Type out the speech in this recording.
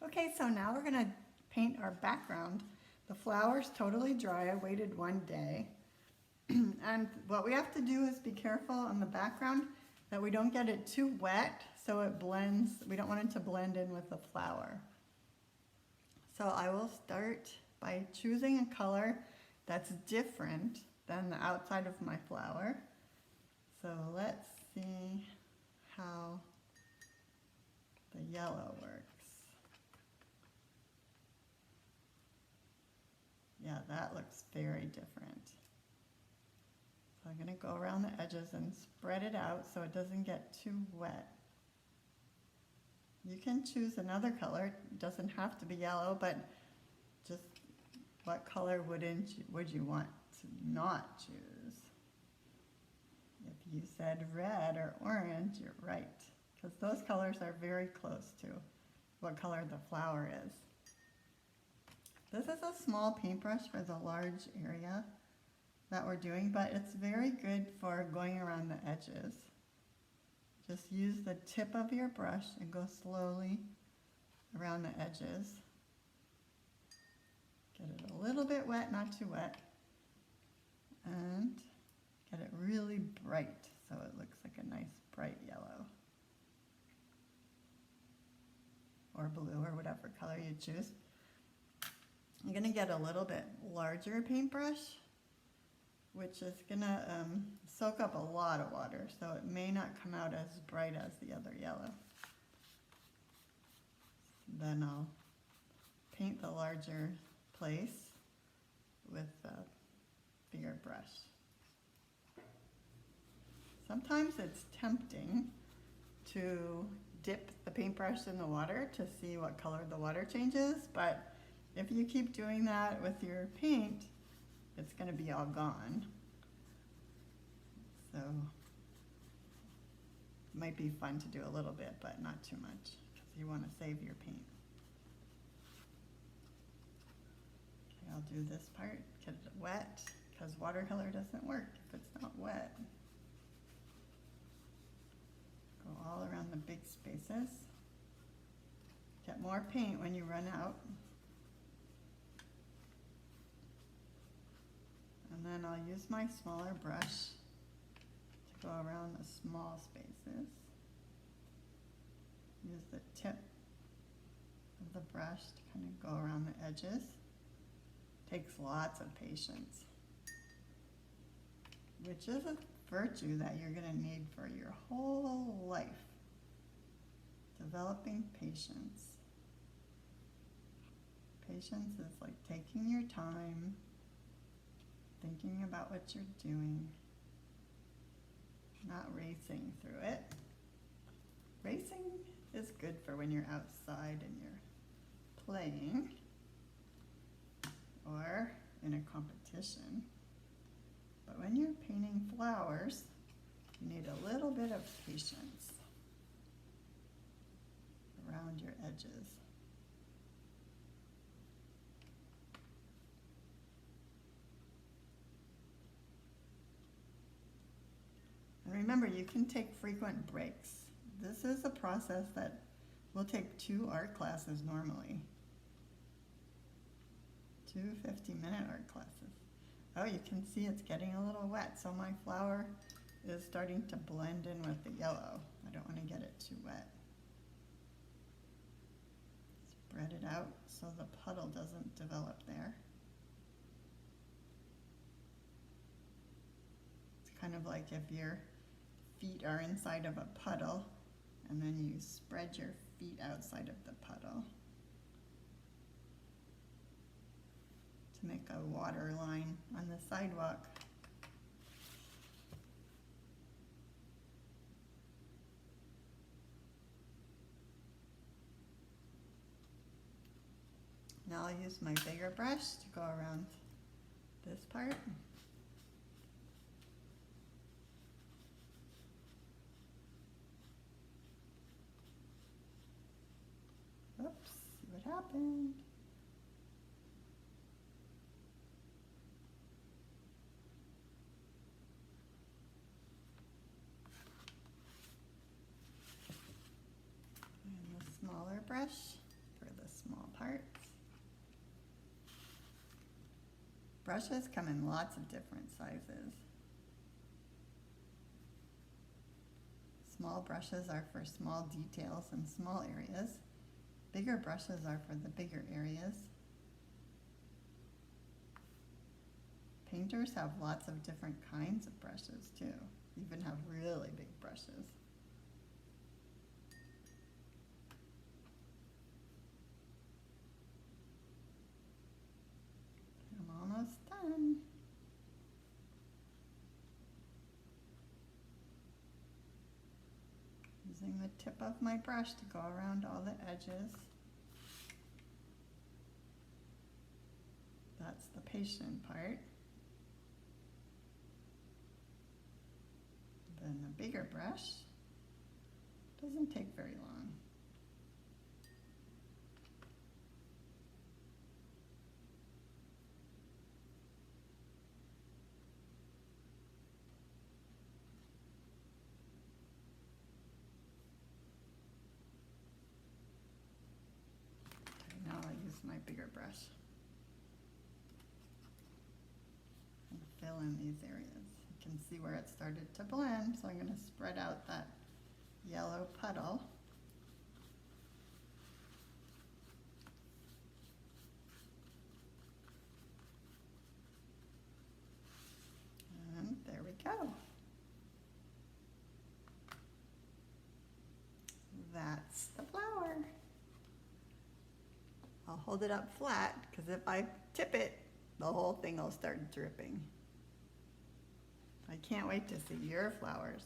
Okay, so now we're gonna paint our background. The flower's totally dry. I waited one day. And what we have to do is be careful on the background that we don't get it too wet so it blends. We don't want it to blend in with the flower. So I will start by choosing a color that's different than the outside of my flower. So let's see how the yellow works. Yeah, that looks very different. So I'm gonna go around the edges and spread it out so it doesn't get too wet. You can choose another color. It doesn't have to be yellow, but just what color would you want to not choose? If you said red or orange, you're right, because those colors are very close to what color the flower is. This is a small paintbrush for the large area that we're doing, but it's very good for going around the edges. Just use the tip of your brush and go slowly around the edges. Get it a little bit wet, not too wet. And get it really bright so it looks like a nice bright yellow. Or blue or whatever color you choose. I'm going to get a little bit larger paintbrush, which is going to soak up a lot of water, so it may not come out as bright as the other yellow. Then I'll paint the larger place with a bigger brush. Sometimes it's tempting to dip the paintbrush in the water to see what color the water changes, but if you keep doing that with your paint, it's going to be all gone. So it might be fun to do a little bit, but not too much, because you want to save your paint. Okay, I'll do this part, get it wet, because watercolor doesn't work if it's not wet. Go all around the big spaces. Get more paint when you run out. And then I'll use my smaller brush to go around the small spaces. Use the tip of the brush to kind of go around the edges. Takes lots of patience, which is a virtue that you're going to need for your whole life. Developing patience. Patience is like taking your time, thinking about what you're doing, not racing through it. Racing is good for when you're outside and you're playing or in a competition. But when you're painting flowers, you need a little bit of patience around your edges. And remember, you can take frequent breaks. This is a process that will take 2 art classes normally. 2 50-minute art classes. Oh, you can see it's getting a little wet, so my flower is starting to blend in with the yellow. I don't want to get it too wet. Spread it out so the puddle doesn't develop there. It's kind of like if your feet are inside of a puddle and then you spread your feet outside of the puddle to make a water line on the sidewalk. Now I'll use my bigger brush to go around this part. Oops, see what happened. And the smaller brush for the parts. Brushes come in lots of different sizes. Small brushes are for small details and small areas. Bigger brushes are for the bigger areas. Painters have lots of different kinds of brushes too. Even have really big brushes. I'm almost done. Using the tip of my brush to go around all the edges. That's the patient part. Then the bigger brush doesn't take very long. Okay, now I'll use my bigger brush and fill in these areas. You can see where it started to blend, so I'm going to spread out that yellow puddle. And there we go. That's the flower. I'll hold it up flat because if I tip it, the whole thing will start dripping. I can't wait to see your flowers.